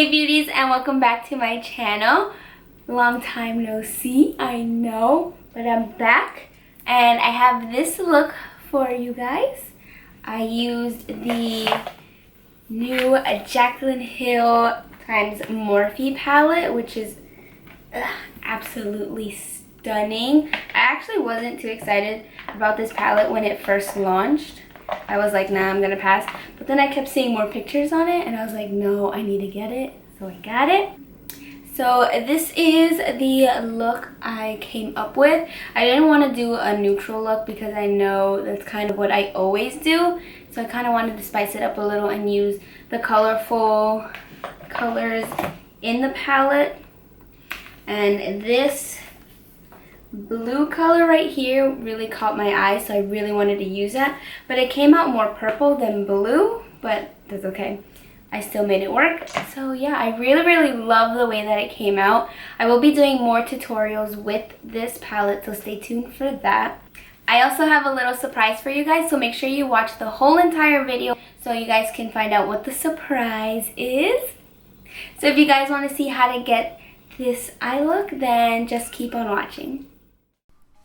Hey beauties, and welcome back to my channel. Long time no see, I know, but I'm back and I have this look for you guys. I used the new Jaclyn Hill times Morphe palette, which is absolutely stunning. I actually wasn't too excited about this palette when it first launched. I was like, nah, I'm gonna pass. But then I kept seeing more pictures on it and I was like, no, I need to get it. So I got it. So this is the look I came up with. I didn't want to do a neutral look because I know that's kind of what I always do. So I kind of wanted to spice it up a little and use the colorful colors in the palette. And this blue color right here really caught my eye, so I really wanted to use that. But it came out more purple than blue, but that's okay. I still made it work. So yeah, I really love the way that it came out. I will be doing more tutorials with this palette, so stay tuned for that. I also have a little surprise for you guys, so make sure you watch the whole entire video so you guys can find out what the surprise is. So if you guys want to see how to get this eye look, then just keep on watching.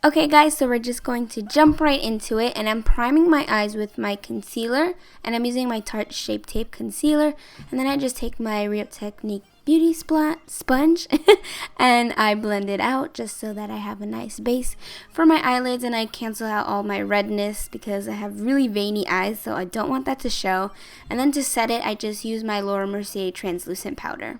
Okay guys, so we're just going to jump right into it, and I'm priming my eyes with my concealer, and I'm using my Tarte Shape Tape concealer, and then I just take my Real Technique Beauty sponge and I blend it out just so that I have a nice base for my eyelids, and I cancel out all my redness because I have really veiny eyes, so I don't want that to show. And then to set it, I just use my Laura Mercier translucent powder.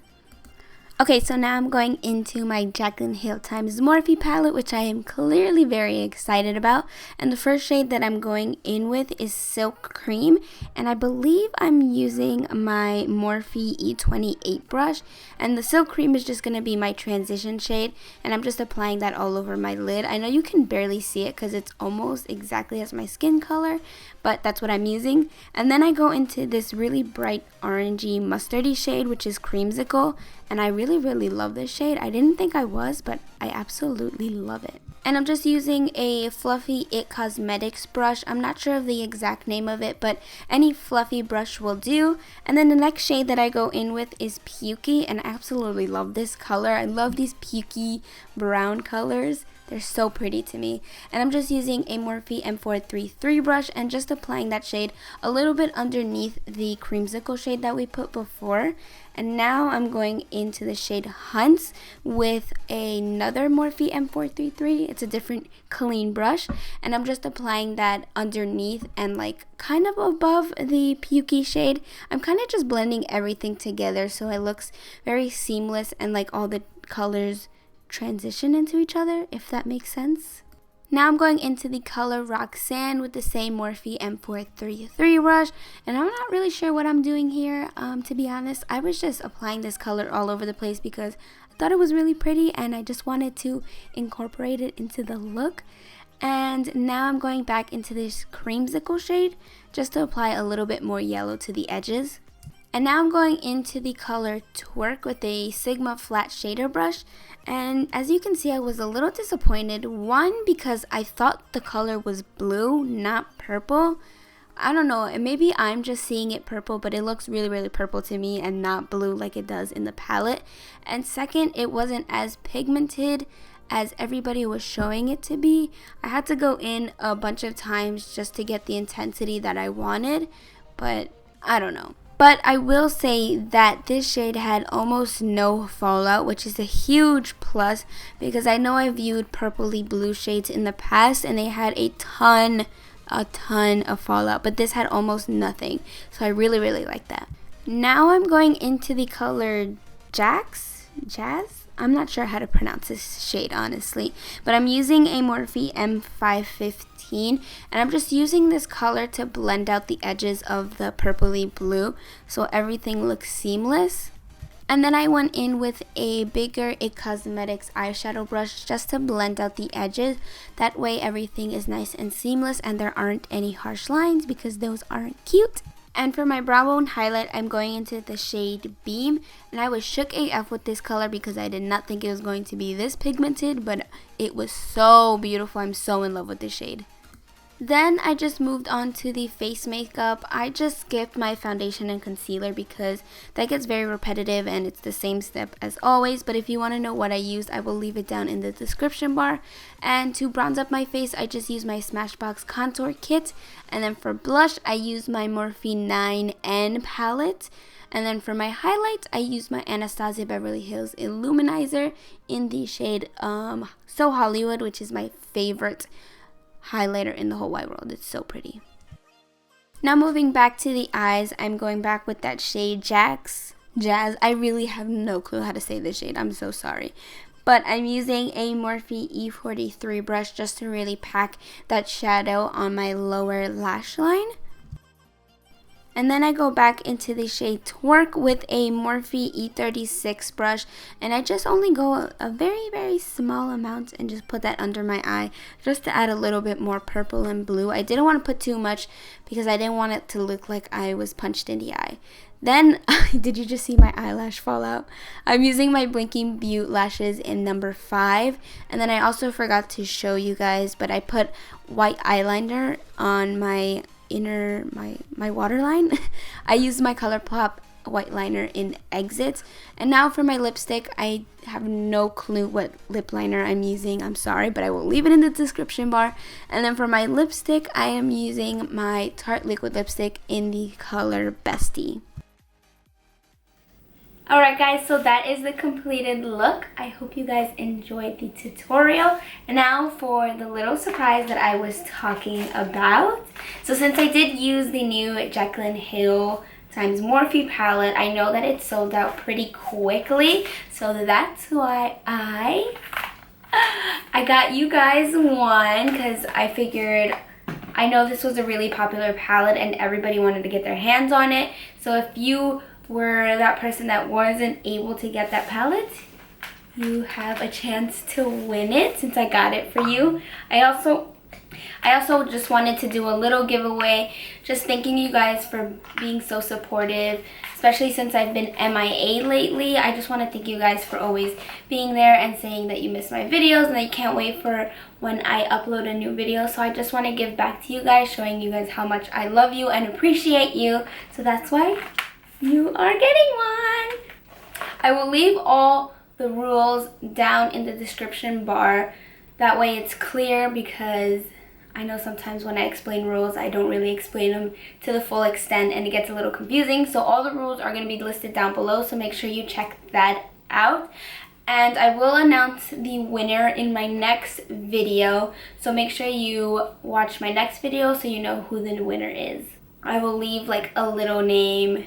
Okay, so now I'm going into my Jaclyn Hill times Morphe palette, which I am clearly very excited about. And the first shade that I'm going in with is Silk Cream. And I believe I'm using my Morphe E28 brush. And the Silk Cream is just going to be my transition shade. And I'm just applying that all over my lid. I know you can barely see it because it's almost exactly as my skin color, but that's what I'm using. And then I go into this really bright orangey mustardy shade, which is Creamsicle. And I really love this shade. I didn't think I was, but I absolutely love it. And I'm just using a fluffy It Cosmetics brush. I'm not sure of the exact name of it, but any fluffy brush will do. And then the next shade that I go in with is Pukey, and I absolutely love this color. I love these pukey brown colors. They're so pretty to me. And I'm just using a Morphe M433 brush and just applying that shade a little bit underneath the Creamsicle shade that we put before. And now I'm going into the shade Hunts with another Morphe M433. It's a different clean brush. And I'm just applying that underneath and like kind of above the Pukey shade. I'm kind of just blending everything together so it looks very seamless and like all the colors transition into each other, if that makes sense. Now I'm going into the color Roxanne with the same Morphe M433 brush, and I'm not really sure what I'm doing here, to be honest. I was just applying this color all over the place because I thought it was really pretty and I just wanted to incorporate it into the look. And now I'm going back into this Creamsicle shade just to apply a little bit more yellow to the edges. And now I'm going into the color Twerk with a Sigma flat shader brush. And as you can see, I was a little disappointed. One, because I thought the color was blue, not purple. I don't know, maybe I'm just seeing it purple, but it looks really purple to me and not blue like it does in the palette. And second, it wasn't as pigmented as everybody was showing it to be. I had to go in a bunch of times just to get the intensity that I wanted, but I don't know. But I will say that this shade had almost no fallout, which is a huge plus because I know I viewed purpley blue shades in the past and they had a ton of fallout, but this had almost nothing. So I really like that. Now I'm going into the color Jazz? I'm not sure how to pronounce this shade, honestly, but I'm using a Morphe M515, and I'm just using this color to blend out the edges of the purpley blue so everything looks seamless. And then I went in with a bigger It Cosmetics eyeshadow brush just to blend out the edges. That way everything is nice and seamless and there aren't any harsh lines because those aren't cute. And for my brow bone highlight, I'm going into the shade Beam. And I was shook AF with this color because I did not think it was going to be this pigmented, but it was so beautiful. I'm so in love with this shade. Then I just moved on to the face makeup. I just skipped my foundation and concealer because that gets very repetitive and it's the same step as always. But if you want to know what I used, I will leave it down in the description bar. And to bronze up my face, I just used my Smashbox contour kit. And then for blush, I used my Morphe 9N palette. And then for my highlights, I used my Anastasia Beverlyhills Illuminator in the shade So Hollywood, which is my favorite highlighter in the whole wide world. It's so pretty. Now moving back to the eyes, I'm going back with that shade Jazz. I really have no clue how to say this shade. I'm so sorry. But I'm using a Morphe E43 brush just to really pack that shadow on my lower lash line. And then I go back into the shade Twerk with a Morphe E36 brush. And I just only go a very, very small amount and just put that under my eye just to add a little bit more purple and blue. I didn't want to put too much because I didn't want it to look like I was punched in the eye. Then, did you just see my eyelash fall out? I'm using my Blinking Beaute lashes in number 5. And then I also forgot to show you guys, but I put white eyeliner on my my waterline. I used my Colourpop white liner in Exit. And now for my lipstick, I have no clue what lip liner I'm using. I'm sorry, but I will leave it in the description bar. And then for my lipstick, I am using my Tarte liquid lipstick in the color Bestie. Alright guys, so that is the completed look. I hope you guys enjoyed the tutorial. And now for the little surprise that I was talking about. So since I did use the new Jaclyn Hill times Morphe palette, I know that it sold out pretty quickly. So that's why I got you guys one, because I figured, I know this was a really popular palette and everybody wanted to get their hands on it. So if you were that person that wasn't able to get that palette, you have a chance to win it since I got it for you. I also just wanted to do a little giveaway, just thanking you guys for being so supportive, especially since I've been MIA lately. I just want to thank you guys for always being there and saying that you miss my videos and that you can't wait for when I upload a new video. So I just want to give back to you guys, showing you guys how much I love you and appreciate you. So that's why you are getting one. I will leave all the rules down in the description bar. That way it's clear, because I know sometimes when I explain rules, I don't really explain them to the full extent and it gets a little confusing. So all the rules are going to be listed down below, so make sure you check that out. And I will announce the winner in my next video, so make sure you watch my next video so you know who the winner is. I will leave like a little name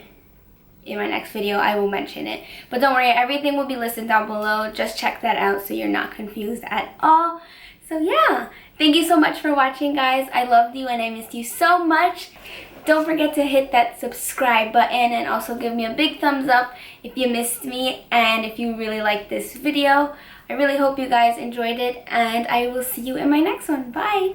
in my next video. I will mention it, but don't worry, everything will be listed down below. Just check that out so you're not confused at all. So yeah, thank you so much for watching, guys. I loved you and I missed you so much. Don't forget to hit that subscribe button and also give me a big thumbs up if you missed me and if you really liked this video. I really hope you guys enjoyed it, and I will see you in my next one. Bye.